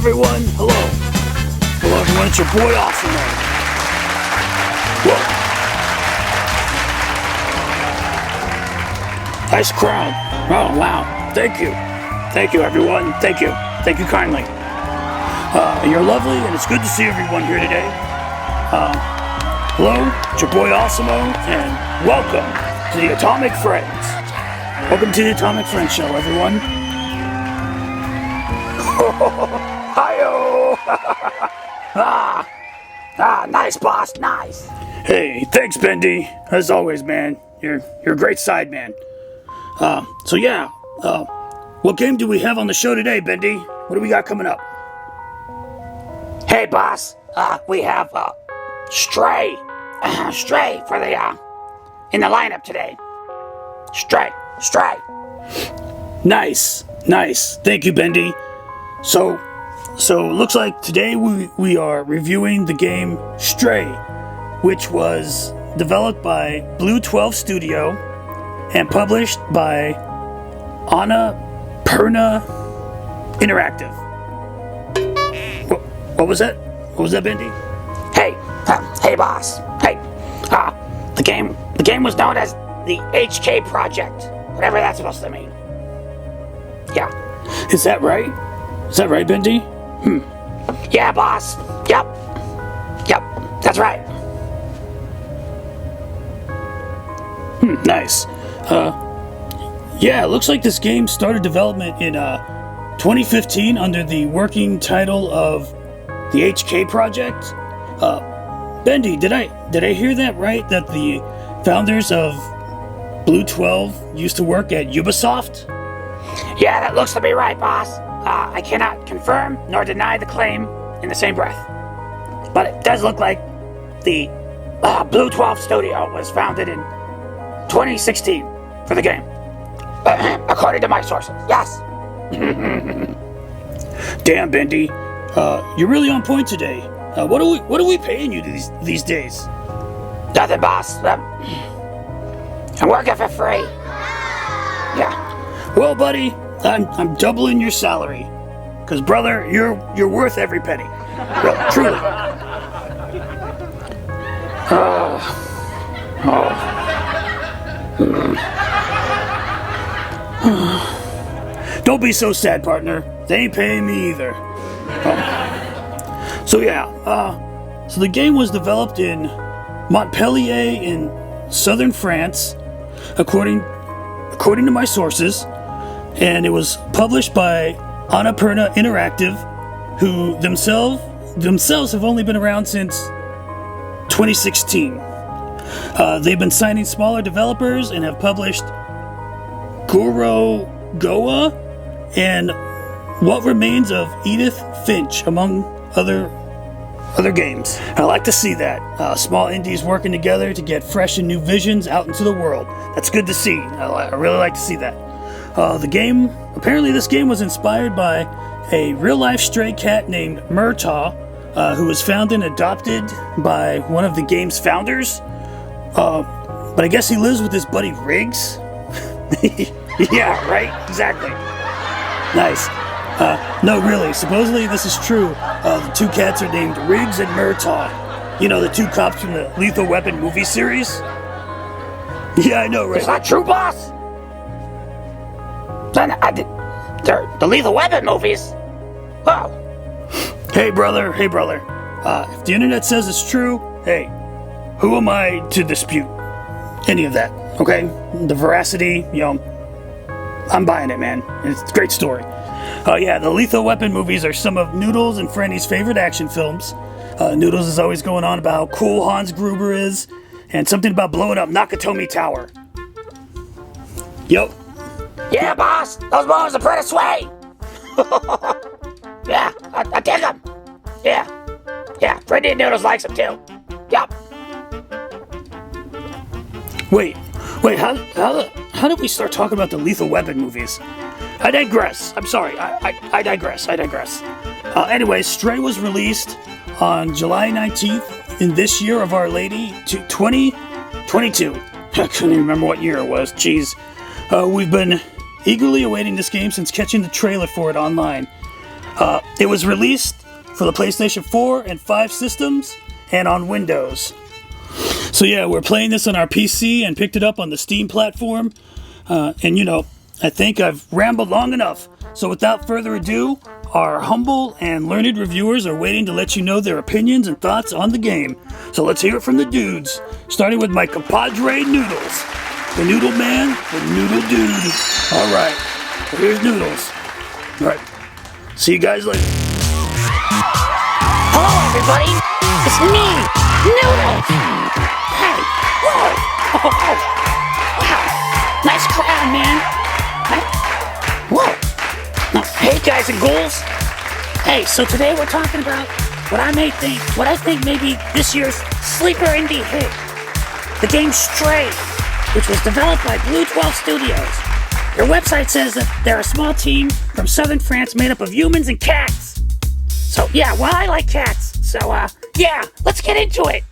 everyone. Hello. Hello, everyone. It's your boy, Awesome Man. Whoa. Nice crowd. Oh, wow. Thank you. Thank you, everyone. Thank you. Thank you kindly. You're lovely, and it's good to see everyone here today. Hello, it's your boy, Awesome, and welcome to the Atomic Friends. Welcome to the Atomic Friends Show, everyone. Hi-yo! Nice, boss, nice. Hey, thanks, Bendy. As always, man. You're a great side man. What game do we have on the show today, Bendy? What do we got coming up? Hey, boss. We have Stray. Stray for the in the lineup today. Stray. Nice. Thank you, Bendy. So it looks like today we are reviewing the game Stray, which was developed by Blue 12 Studio and published by Annapurna Interactive. What was that? What was that, Bendy? Hey, boss. Hey, the game was known as the HK Project, whatever that's supposed to mean. Yeah. Is that right? Is that right, Bendy? Yeah, boss. Yep. That's right. Nice. Yeah, it looks like this game started development in 2015 under the working title of the HK Project. Bendy, did I hear that right? That the founders of Blue 12 used to work at Ubisoft? Yeah, that looks to be right, boss. I cannot confirm nor deny the claim in the same breath. But it does look like the Blue 12 Studio was founded in 2016 for the game. According to my sources, yes. Damn, Bendy. You're really on point today. What are we paying you these days? Nothing, boss. I'm working for free. Yeah. Well, buddy, I'm doubling your salary, cause brother, you're worth every penny. Well, truly. Don't be so sad, partner. They ain't paying me either. So the game was developed in Montpellier in southern France, according to my sources, and it was published by Annapurna Interactive, who themselves have only been around since 2016. They've been signing smaller developers and have published Goro Goa and What Remains of Edith Finch, among other games. I like to see that. Small indies working together to get fresh and new visions out into the world. That's good to see. I really like to see that. Apparently this game was inspired by a real-life stray cat named Murtaugh, who was found and adopted by one of the game's founders. But I guess he lives with his buddy Riggs. Yeah, right? Exactly. Nice. No, really. Supposedly this is true. The two cats are named Riggs and Murtaugh. You know, the two cops from the Lethal Weapon movie series? Yeah, I know, right? Is that true, boss? They're the Lethal Weapon movies? Wow. Hey, brother. If the internet says it's true, hey, who am I to dispute any of that, okay? The veracity, I'm buying it, man. It's a great story. The Lethal Weapon movies are some of Noodles and Franny's favorite action films. Noodles is always going on about how cool Hans Gruber is, and something about blowing up Nakatomi Tower. Yup. Yeah, boss. Those movies are pretty sweet. Yeah, I dig them. Yeah, Franny and Noodles likes them too. Yup. Wait, how did we start talking about the Lethal Weapon movies? I digress. I'm sorry. I digress. Anyway, Stray was released on July 19th in this year of Our Lady, 2022. I couldn't even remember what year it was. Jeez. We've been eagerly awaiting this game since catching the trailer for it online. It was released for the PlayStation 4 and 5 systems and on Windows. So yeah, we're playing this on our PC and picked it up on the Steam platform. And I think I've rambled long enough. So without further ado, our humble and learned reviewers are waiting to let you know their opinions and thoughts on the game. So let's hear it from the dudes, starting with my compadre Noodles. The Noodle Man, the Noodle Dude. Alright, here's Noodles. Alright, see you guys later. Hello, everybody. It's me, Noodles. Hey, whoa. Oh, wow. Nice crowd, man. Whoa. Hey, guys and ghouls. Hey, so today we're talking about what I think may be this year's sleeper indie hit. The game Stray, which was developed by Blue 12 Studios. Their website says that they're a small team from southern France made up of humans and cats. So yeah, well, I like cats. So yeah, let's get into it.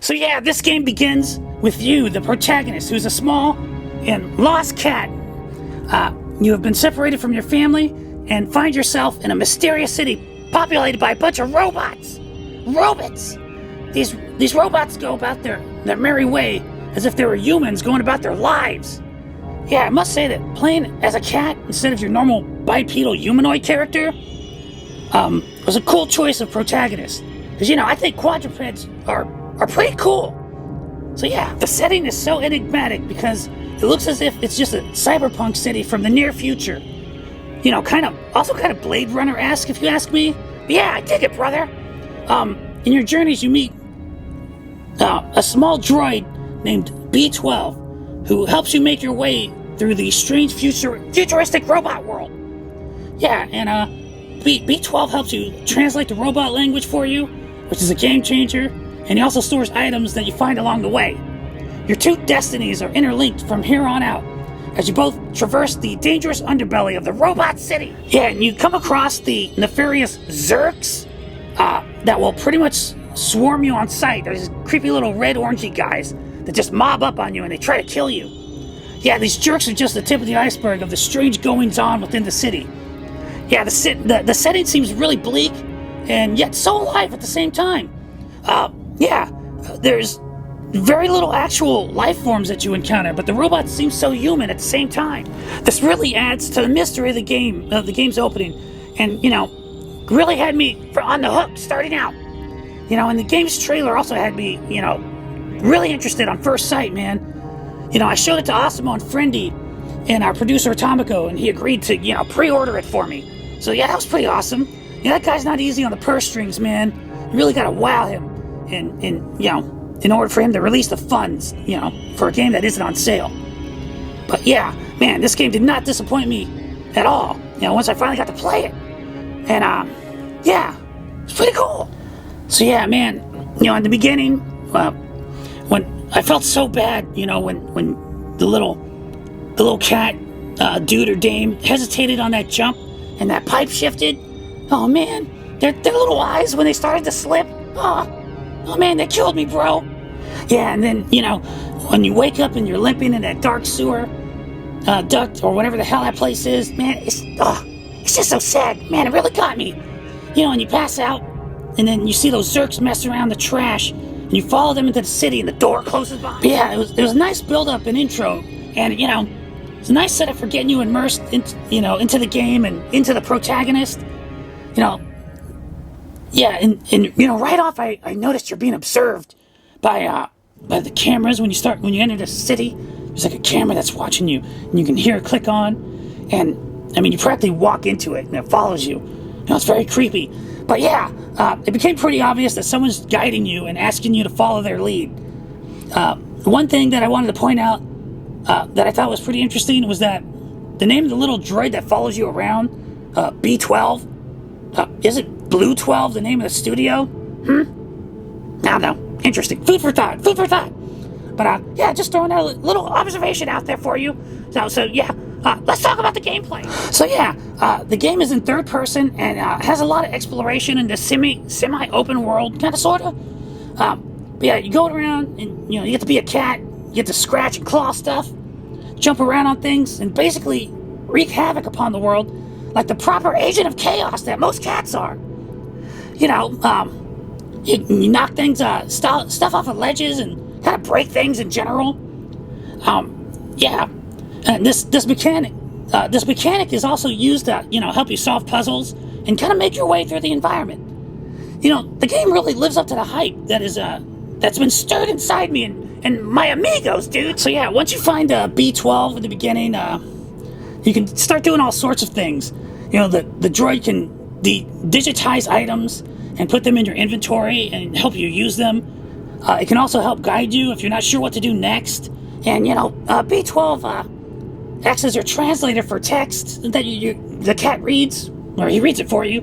So yeah, this game begins with you, the protagonist, who's a small and lost cat. You have been separated from your family and find yourself in a mysterious city populated by a bunch of robots. Robots! These robots go about their merry way as if they were humans going about their lives. Yeah, I must say that playing as a cat instead of your normal bipedal humanoid character was a cool choice of protagonist. Because, I think quadrupeds are pretty cool. So yeah, the setting is so enigmatic because it looks as if it's just a cyberpunk city from the near future. Kind of Blade Runner-esque, if you ask me. But yeah, I dig it, brother. In your journeys, you meet a small droid named B12, who helps you make your way through the strange futuristic robot world. Yeah, and B12 helps you translate the robot language for you, which is a game changer, and he also stores items that you find along the way. Your two destinies are interlinked from here on out, as you both traverse the dangerous underbelly of the robot city. Yeah, and you come across the nefarious Zerks that will pretty much swarm you on sight. There's these creepy little red orangey guys that just mob up on you and they try to kill you. Yeah, these jerks are just the tip of the iceberg of the strange goings-on within the city. Yeah, the setting seems really bleak and yet so alive at the same time. There's very little actual life forms that you encounter, but the robots seem so human at the same time. This really adds to the mystery of the game's opening, and really had me on the hook starting out. And the game's trailer also had me, really interested on first sight, man. I showed it to Osimo and Friendy and our producer Atomico, and he agreed to, pre-order it for me. So yeah, that was pretty awesome. That guy's not easy on the purse strings, man. You really gotta wow him, and in order for him to release the funds, for a game that isn't on sale. But yeah, man, this game did not disappoint me at all. Once I finally got to play it, and yeah, it's pretty cool. So yeah, man, in the beginning, when I felt so bad, when the little cat dude or dame hesitated on that jump and that pipe shifted. Oh man, their little eyes when they started to slip. Oh man, they killed me, bro. Yeah, and then when you wake up and you're limping in that dark sewer duct or whatever the hell that place is, man, it's just so sad, man. It really got me. And you pass out, and then you see those Zerks mess around the trash, and you follow them into the city, and the door closes behind. But yeah, it was a nice build-up and intro, and it's a nice setup for getting you immersed into the game and into the protagonist. Yeah, and right off, I noticed you're being observed by the cameras when you enter the city. There's like a camera that's watching you, and you can hear it click on, and you practically walk into it, and it follows you. It's very creepy. But yeah, it became pretty obvious that someone's guiding you and asking you to follow their lead. One thing that I wanted to point out that I thought was pretty interesting was that the name of the little droid that follows you around, B12, is it Blue 12, the name of the studio? I don't know. Interesting. Food for thought. But yeah, just throwing a little observation out there for you. So yeah, let's talk about the gameplay. So yeah, the game is in third person and has a lot of exploration in the semi-open world, kind of, sort of. But yeah, you go around and you get to be a cat. You get to scratch and claw stuff, jump around on things, and basically wreak havoc upon the world like the proper agent of chaos that most cats are. You know, you knock things, stuff off of ledges and kind of break things in general. Yeah, and this mechanic is also used to, help you solve puzzles and kind of make your way through the environment. The game really lives up to the hype that's been stirred inside me and my amigos, dude. So yeah, once you find B12 in the beginning, you can start doing all sorts of things. The droid can digitize items and put them in your inventory and help you use them. It can also help guide you if you're not sure what to do next. And B12 acts as your translator for text that the cat reads, or he reads it for you,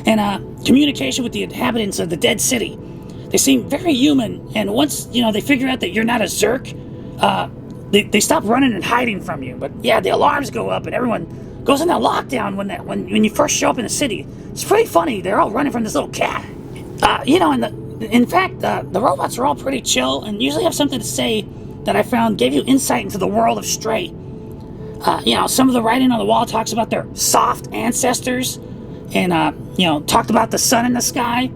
and communication with the inhabitants of the dead city. They seem very human, and once they figure out that you're not a Zerk, they stop running and hiding from you. But yeah, the alarms go up and everyone goes into lockdown when you first show up in the city. It's pretty funny. They're all running from this little cat. In fact, the robots are all pretty chill and usually have something to say that I found gave you insight into the world of Stray. Some of the writing on the wall talks about their soft ancestors, and talked about the sun in the sky.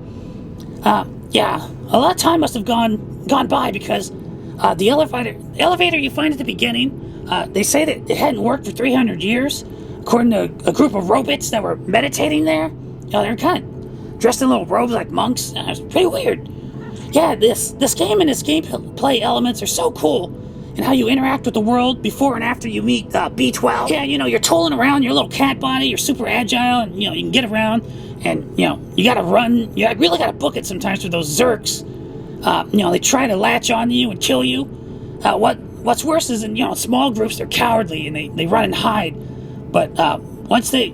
Yeah, a lot of time must have gone by because the elevator you find at the beginning, they say that it hadn't worked for 300 years, according to a group of robots that were meditating there. They're kind of dressed in little robes like monks. It's pretty weird. Yeah, this game and its gameplay elements are so cool, and how you interact with the world before and after you meet B12. Yeah, you're tooling around your little cat body, you're super agile, and you can get around, and you gotta run. You really gotta book it sometimes for those Zerks. They try to latch onto you and kill you. What's worse is in small groups they're cowardly and they run and hide. But once they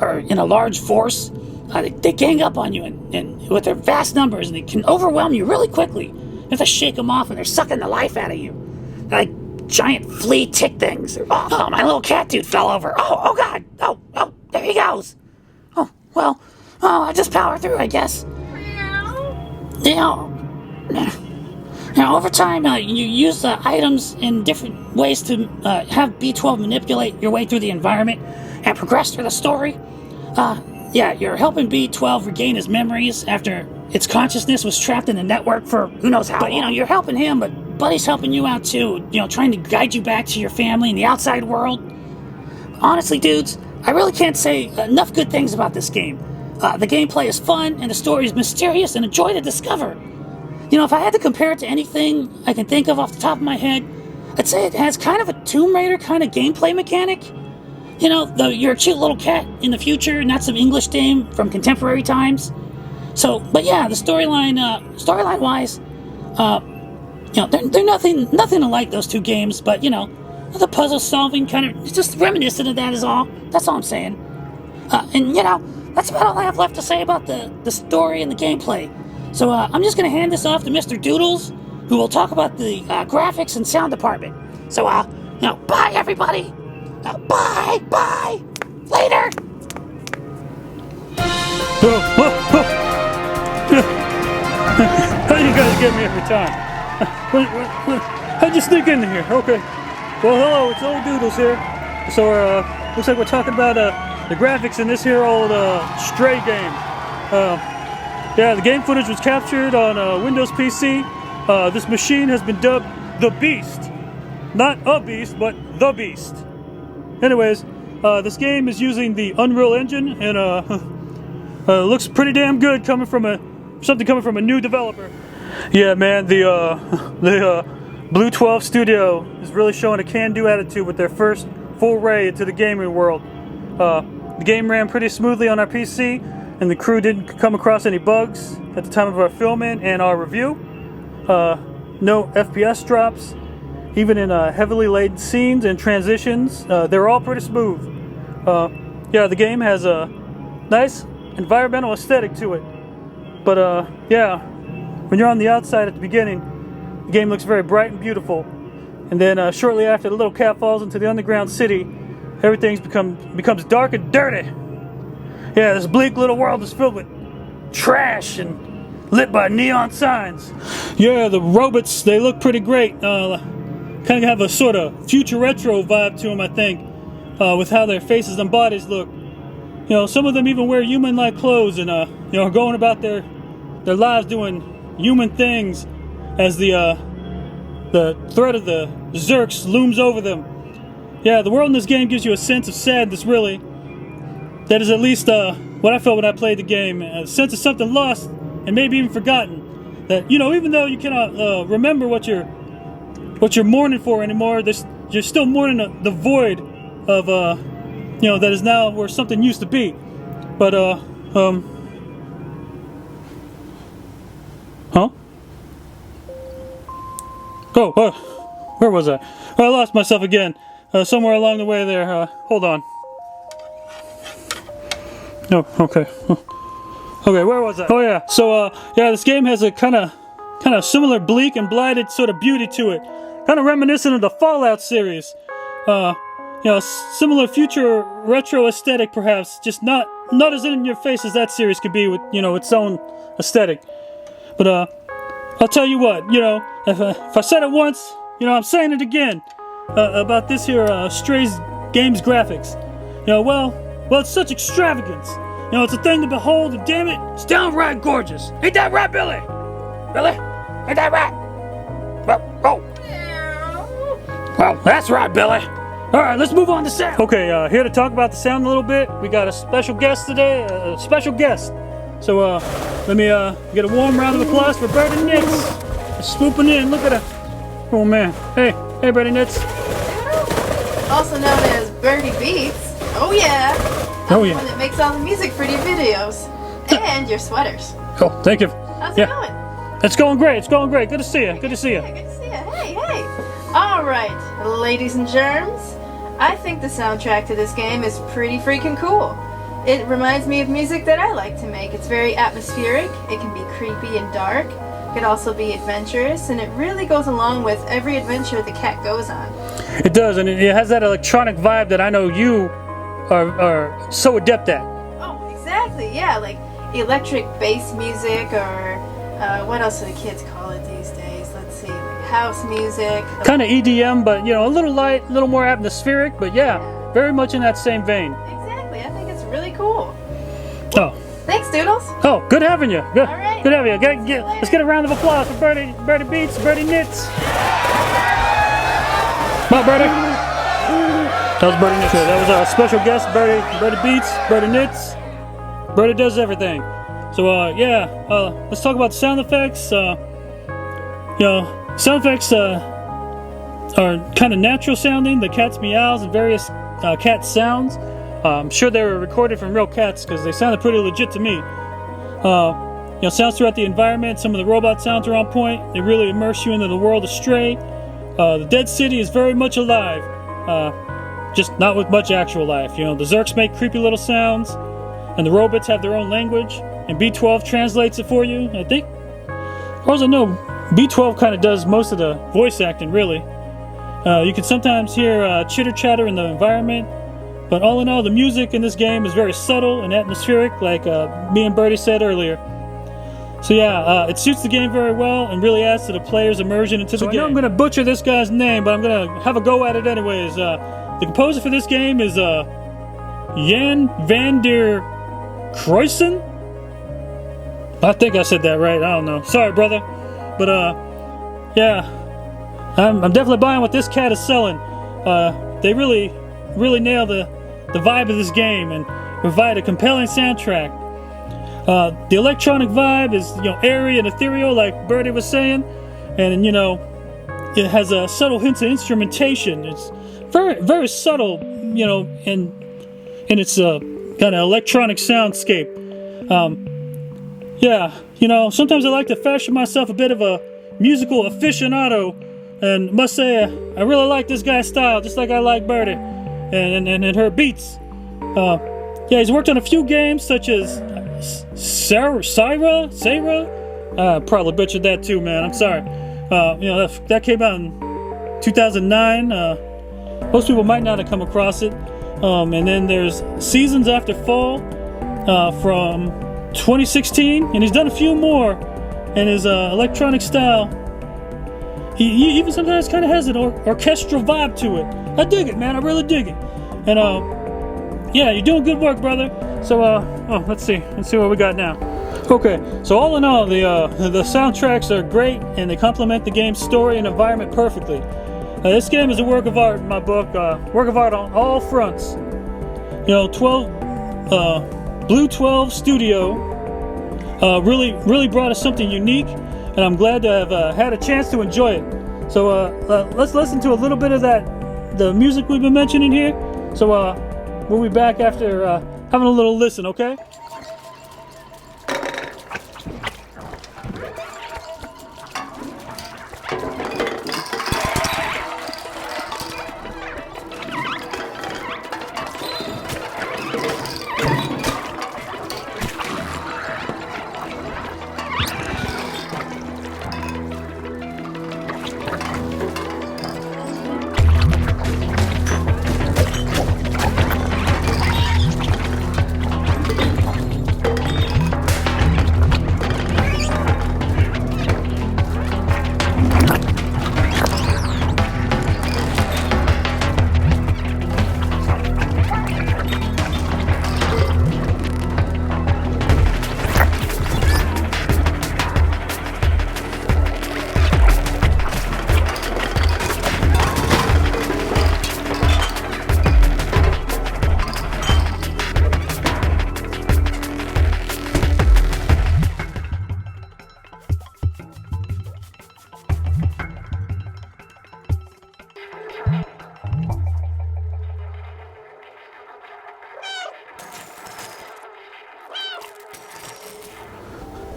are in a large force, they gang up on you and with their vast numbers, and they can overwhelm you really quickly. You have to shake them off, and they're sucking the life out of you. They're like giant flea tick things. Oh, my little cat dude fell over. Oh God. Oh, there he goes. Oh, well, I just power through, I guess. Over time, you use items in different ways to have B12 manipulate your way through the environment and progress through the story. You're helping B12 regain his memories after its consciousness was trapped in the network for who knows how long. But, you're helping him, but Buddy's helping you out too, trying to guide you back to your family and the outside world. Honestly, dudes, I really can't say enough good things about this game. The gameplay is fun, and the story is mysterious and a joy to discover. If I had to compare it to anything I can think of off the top of my head, I'd say it has kind of a Tomb Raider kind of gameplay mechanic. You're a cute little cat in the future, not some English dame from contemporary times. So, but yeah, the storyline-wise, they're nothing alike, those two games, but, the puzzle solving kind of, just reminiscent of that is all. That's all I'm saying. That's about all I have left to say about the story and the gameplay. So, I'm just going to hand this off to Mr. Doodles, who will talk about the graphics and sound department. So, bye, everybody. Bye. Later. How you guys get me every time? How'd you sneak in here? Okay. Well, hello, it's old Doodles here. So, looks like we're talking about the graphics in this here old Stray game. The game footage was captured on Windows PC. This machine has been dubbed the Beast. Not a beast, but the Beast. Anyways, this game is using the Unreal Engine, and looks pretty damn good coming from a new developer. Yeah, man, the Blue 12 Studio is really showing a can-do attitude with their first foray into the gaming world. The game ran pretty smoothly on our PC, and the crew didn't come across any bugs at the time of our filming and our review. No FPS drops. Even in heavily laden scenes and transitions, they're all pretty smooth. The game has a nice environmental aesthetic to it. But when you're on the outside at the beginning, the game looks very bright and beautiful. And then shortly after the little cat falls into the underground city, everything becomes dark and dirty. Yeah, this bleak little world is filled with trash and lit by neon signs. Yeah, the robots, they look pretty great. Kind of have a sort of future retro vibe to them, I think, with how their faces and bodies look. some of them even wear human-like clothes and are going about their lives doing human things as the threat of the Zerks looms over them. Yeah, the world in this game gives you a sense of sadness, really. That is at least what I felt when I played the game. A sense of something lost and maybe even forgotten. That, even though you cannot remember what you're mourning for anymore, you're still mourning the void of, that is now where something used to be. But, huh? Oh, where was I? I lost myself again. Somewhere along the way there. Hold on. Oh, okay. Okay, where was I? Oh yeah. So, this game has a kind of similar bleak and blighted sort of beauty to it. Kind of reminiscent of the Fallout series. Similar future retro aesthetic, perhaps. Just not as in your face as that series could be with, its own aesthetic. But, I'll tell you what, if I said it once, I'm saying it again. About this here, Stray's game's graphics. Well, it's such extravagance. It's a thing to behold, and damn it, it's downright gorgeous. Ain't that right, Billy? Billy? Ain't that right? Well, that's right, Billy. Alright, let's move on to sound. Okay, here to talk about the sound a little bit. We got a special guest today, a special guest. So, let me get a warm round of applause for Birdie Nitz. Swooping in, look at her. Oh man. Hey, Birdie Nitz. Also known as Birdie Beats. Oh yeah. I'm the one that makes all the music for your videos. And your sweaters. Oh, thank you. How's it going? It's going great, Good to see you. Good to see you. Hey. Alright, ladies and germs. I think the soundtrack to this game is pretty freaking cool. It reminds me of music that I like to make. It's very atmospheric, it can be creepy and dark, it could also be adventurous, and it really goes along with every adventure the cat goes on. It does, and it has that electronic vibe that I know you are so adept at. Oh, exactly, yeah, like electric bass music, or what else do the kids call it these days? Let's see, like house music. Kind of EDM, but a little light, a little more atmospheric, but yeah, very much in that same vein. Exactly, I think it's really cool. Oh. Thanks, Doodles. Oh, good having you. Good. All right. Good having you. Let's get a round of applause for Birdie Beats, Birdie Nitz. Come on, Birdie. That was Birdie Nitz. That was our special guest, Birdie Beats, Birdie Nitz. Birdie does everything. So, let's talk about the sound effects. Sound effects are kind of natural sounding. The cat's meows and various cat sounds. I'm sure they were recorded from real cats because they sounded pretty legit to me. Sounds throughout the environment. Some of the robot sounds are on point. They really immerse you into the world of Stray. The dead city is very much alive, just not with much actual life. The Zerks make creepy little sounds, and the robots have their own language, and B12 translates it for you. I think, as far as I know, B12 kind of does most of the voice acting, really. You can sometimes hear chitter-chatter in the environment. But all in all, the music in this game is very subtle and atmospheric, like me and Birdie said earlier. So it suits the game very well and really adds to the player's immersion into the game. I know I'm going to butcher this guy's name, but I'm going to have a go at it anyways. The composer for this game is Jan van der Kruisen? I think I said that right. I don't know. Sorry, brother. But I'm definitely buying what this cat is selling. They really nail the vibe of this game and provide a compelling soundtrack. The electronic vibe is airy and ethereal, like Birdie was saying, and it has a subtle hints of instrumentation. It's very, very subtle, in its kind of electronic soundscape. Sometimes I like to fashion myself a bit of a musical aficionado, and must say I really like this guy's style, just like I like Birdie and her beats. He's worked on a few games such as Sarah. Probably butchered that too, man. I'm sorry. That came out in 2009. Most people might not have come across it. And then there's Seasons After Fall from 2016, and he's done a few more in his electronic style. He even sometimes kind of has an orchestral vibe to it. I dig it, man. I really dig it. And Yeah, you're doing good work, brother. So, let's see what we got now. Okay, so all in all, the soundtracks are great, and they complement the game's story and environment perfectly. This game is a work of art in my book, work of art on all fronts. You know, Blue 12 Studio really brought us something unique, and I'm glad to have had a chance to enjoy it. So let's listen to a little bit of the music we've been mentioning here. So we'll be back after having a little listen, okay?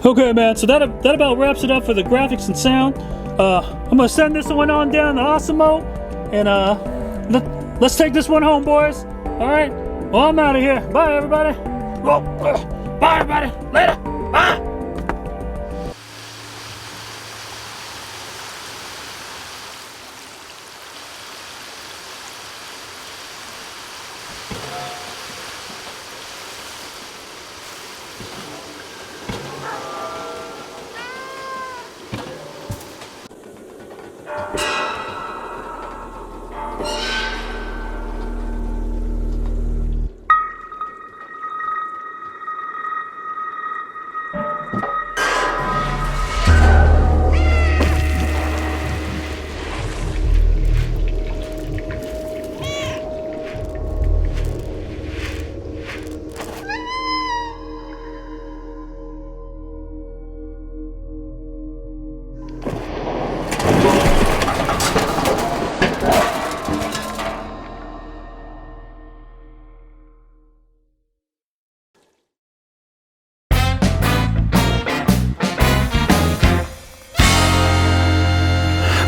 Okay, man, so that about wraps it up for the graphics and sound. I'm gonna send this one on down to Osimo, and let's take this one home, boys. All right, well, I'm out of here. Bye, everybody. Well, bye, everybody. Later. Bye.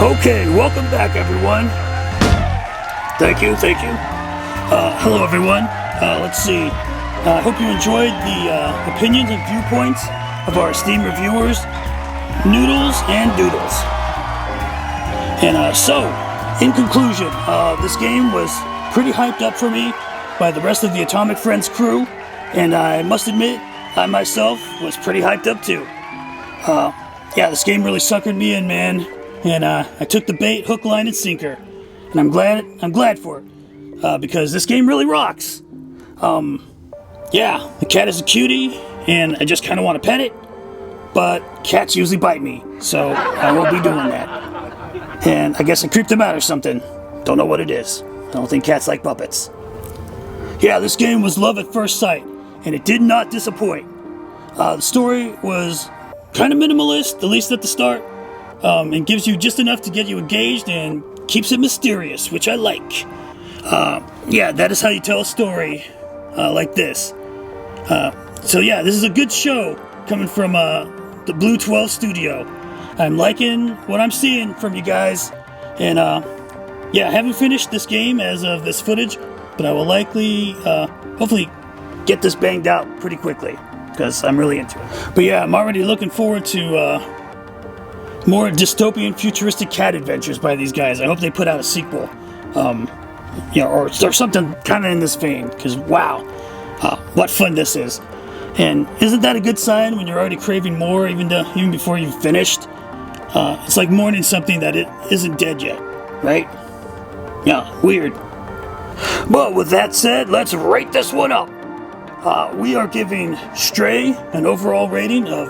Okay, welcome back, everyone. Thank you. Hello, everyone. Let's see. I hope you enjoyed the opinions and viewpoints of our esteemed reviewers, Noodles and Doodles. And so, in conclusion, this game was pretty hyped up for me by the rest of the Atomic Friends crew, and I must admit, I myself was pretty hyped up too. Yeah, this game really suckered me in, man. And I took the bait, hook, line, and sinker, and I'm glad for it, because this game really rocks. Yeah, the cat is a cutie, and I just kind of want to pet it, but cats usually bite me, so I won't be doing that. And I guess I creeped him out or something. Don't know what it is. I don't think cats like puppets. Yeah, this game was love at first sight, and it did not disappoint. The story was kind of minimalist, at least at the start. And gives you just enough to get you engaged and keeps it mysterious, which I like. Yeah, that is how you tell a story like this. So yeah, this is a good show coming from the Blue 12 Studio. I'm liking what I'm seeing from you guys. And yeah, I haven't finished this game as of this footage, but I will likely, hopefully, get this banged out pretty quickly, because I'm really into it. But yeah, I'm already looking forward to more dystopian, futuristic cat adventures by these guys. I hope they put out a sequel, you know, or something kind of in this vein. Because wow, what fun this is! And isn't that a good sign when you're already craving more, even before you've finished? It's like mourning something that it isn't dead yet, right? Yeah, weird. But with that said, let's rate this one up. We are giving Stray an overall rating of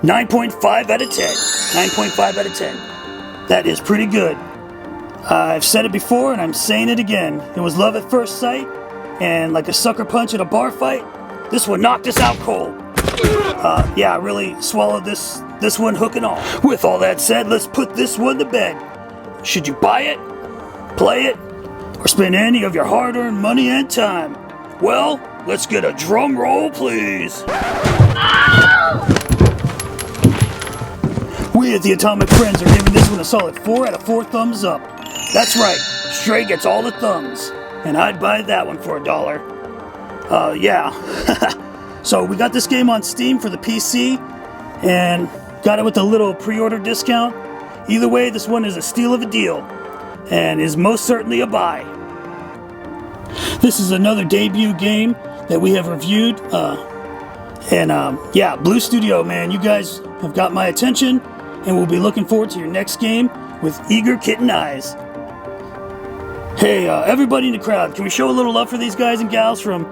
9.5 out of 10. 9.5 out of 10. That is pretty good. I've said it before and I'm saying it again. It was love at first sight, and like a sucker punch at a bar fight, this one knocked us out cold. Yeah, I really swallowed this one hook and all. With all that said, let's put this one to bed. Should you buy it, play it, or spend any of your hard-earned money and time? Well, let's get a drum roll, please. We at the Atomic Friends are giving this one a solid 4 out of 4 thumbs up. That's right, Stray gets all the thumbs, and I'd buy that one for $1. Yeah. So we got this game on Steam for the PC, and got it with a little pre-order discount. Either way, this one is a steal of a deal, and is most certainly a buy. This is another debut game that we have reviewed, yeah, Blue Studio, man, you guys have got my attention, and we'll be looking forward to your next game with eager kitten eyes. Hey, everybody in the crowd, can we show a little love for these guys and gals from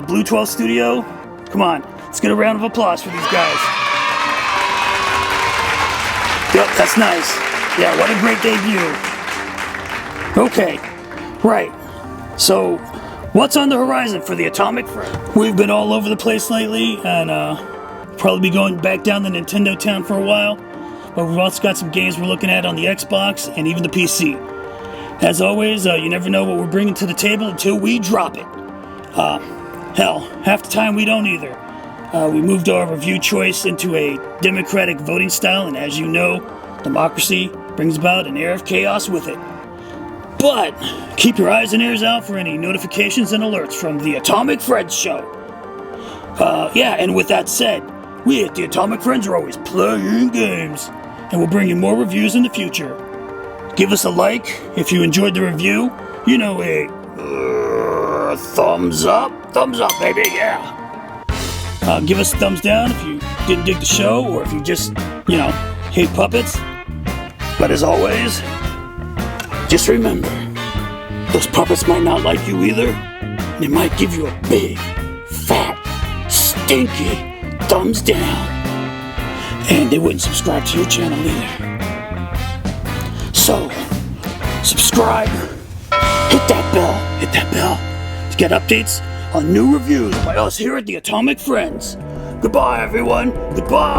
Blue 12 Studio? Come on, let's get a round of applause for these guys. Yep, that's nice. Yeah, what a great debut. Okay, right. So, what's on the horizon for the Atomic Friend? We've been all over the place lately, and probably be going back down to Nintendo Town for a while. But we've also got some games we're looking at on the Xbox and even the PC. As always, you never know what we're bringing to the table until we drop it. Hell, half the time we don't either. We moved our review choice into a democratic voting style, and as you know, democracy brings about an air of chaos with it. But keep your eyes and ears out for any notifications and alerts from the Atomic Friends show. Yeah, and with that said, we at the Atomic Friends are always playing games, and we'll bring you more reviews in the future. Give us a like if you enjoyed the review. You know, a thumbs up. Thumbs up, baby, yeah. Give us a thumbs down if you didn't dig the show, or if you just, hate puppets. But as always, just remember, those puppets might not like you either. They might give you a big, fat, stinky thumbs down. And they wouldn't subscribe to your channel either. So, subscribe, hit that bell to get updates on new reviews by us here at the Atomic Friends. Goodbye, everyone. Goodbye.